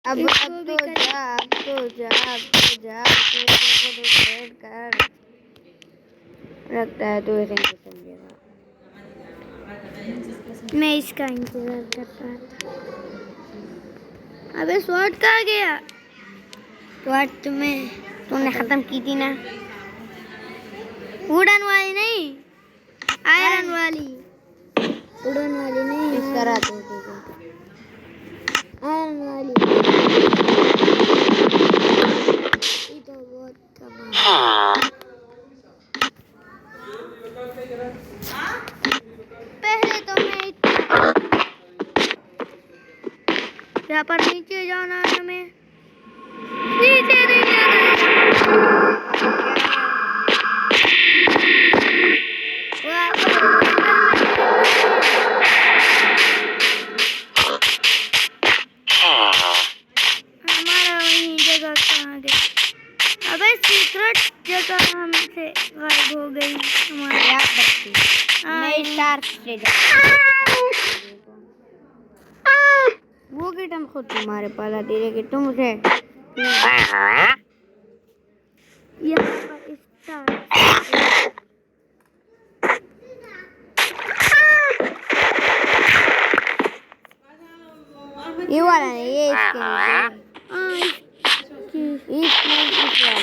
अब तो जा कर लगता है तो ऐसे नहीं समझेगा। मैं इसका इंतजार कर रहा था। अबे स्वॉर्ड कहाँ गया? स्वॉर्ड तुमने खत्म की थी ना? वुडन वाली नहीं, आयरन वाली। वुडन वाली नहीं, इस तरह तो ठीक है। आयरन वाली। ये तो बहुत कमाल। पहले तो मैं यहाँ पर नीचे जाना है हमें। नीचे नहीं जाना है। हमारा वही जगह कहाँ गई? अबे सीक्रेट जगह हमसे गायब हो गई हमारे। मैं स्टार से वो गिटम खुद तुम्हारे पास आती है कि तुम उसे यहाँ पर स्टार ये वाला नहीं, ये इसके इस वाले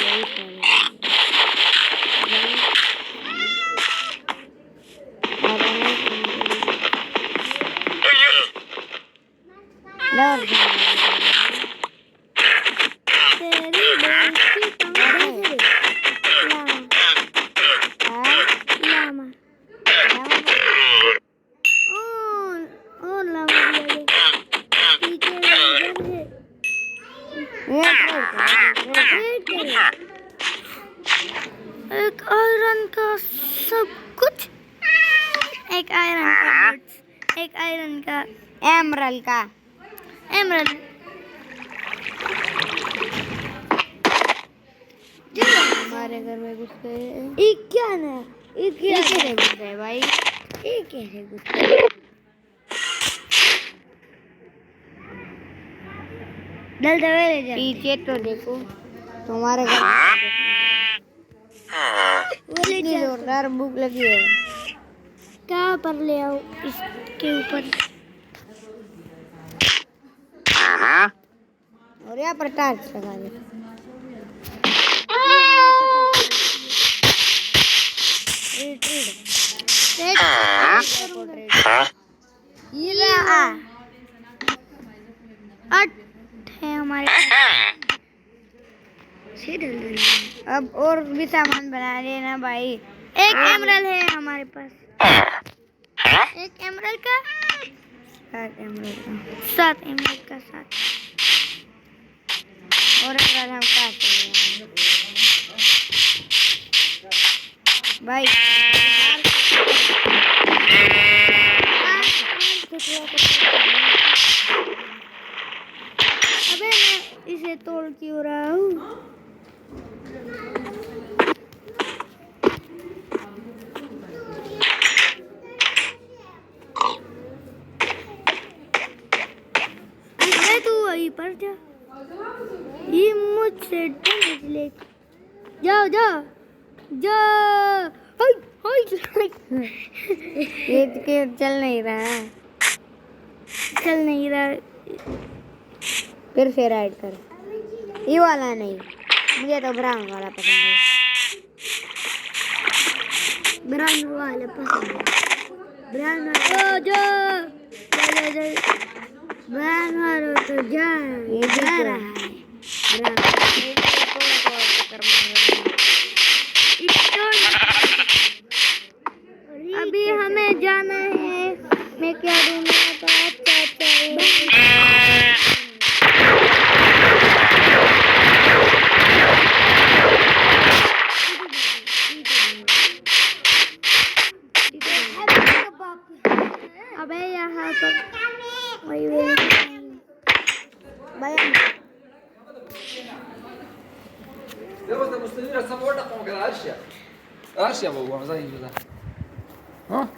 एक आयरन का सब कुछ, एक आयरन का बर्ड्स, एक आयरन का एमरल का एमरल्ड। हमारे घर में घुस गए। ये क्या ना? ये कैसे घुस गए भाई? ये कैसे घुस गए? पीछे तो देखो तुम्हारे घर इतनी जोरदार भूख लगी है। कहाँ पर ले आओ इसके ऊपर? और यहाँ पर टार्च लगा दे। ये ले है हमारे अब और भी सामान बना लेना भाई। एक एमरल्ड है हमारे पास। एक एमरल्ड का 7 एमरल्ड का 7। और अगर हम काटते भाई अबे मैं इसे तोड़ क्यों रहा हूँ? अबे तू वहीं पर जा। ये मुझसे डैमेज ले। जाओ जाओ जाओ। ये चल नहीं रहा। फिर से राइड कर। ये वाला नहीं, मुझे तो ब्राउन वाला पसंद है। ब्राउन वाला पसंद है। ब्राउन वाला जा ब्राउन वाला तो जा ये जा तो रहा है। अभी हमें जाना है। मैं क्या ढूंढना था? अच्छा अबे यहाँ पर वही Devo stare costruendo sta porta come che la lascia. La lascia poco, ma sai cosa? No?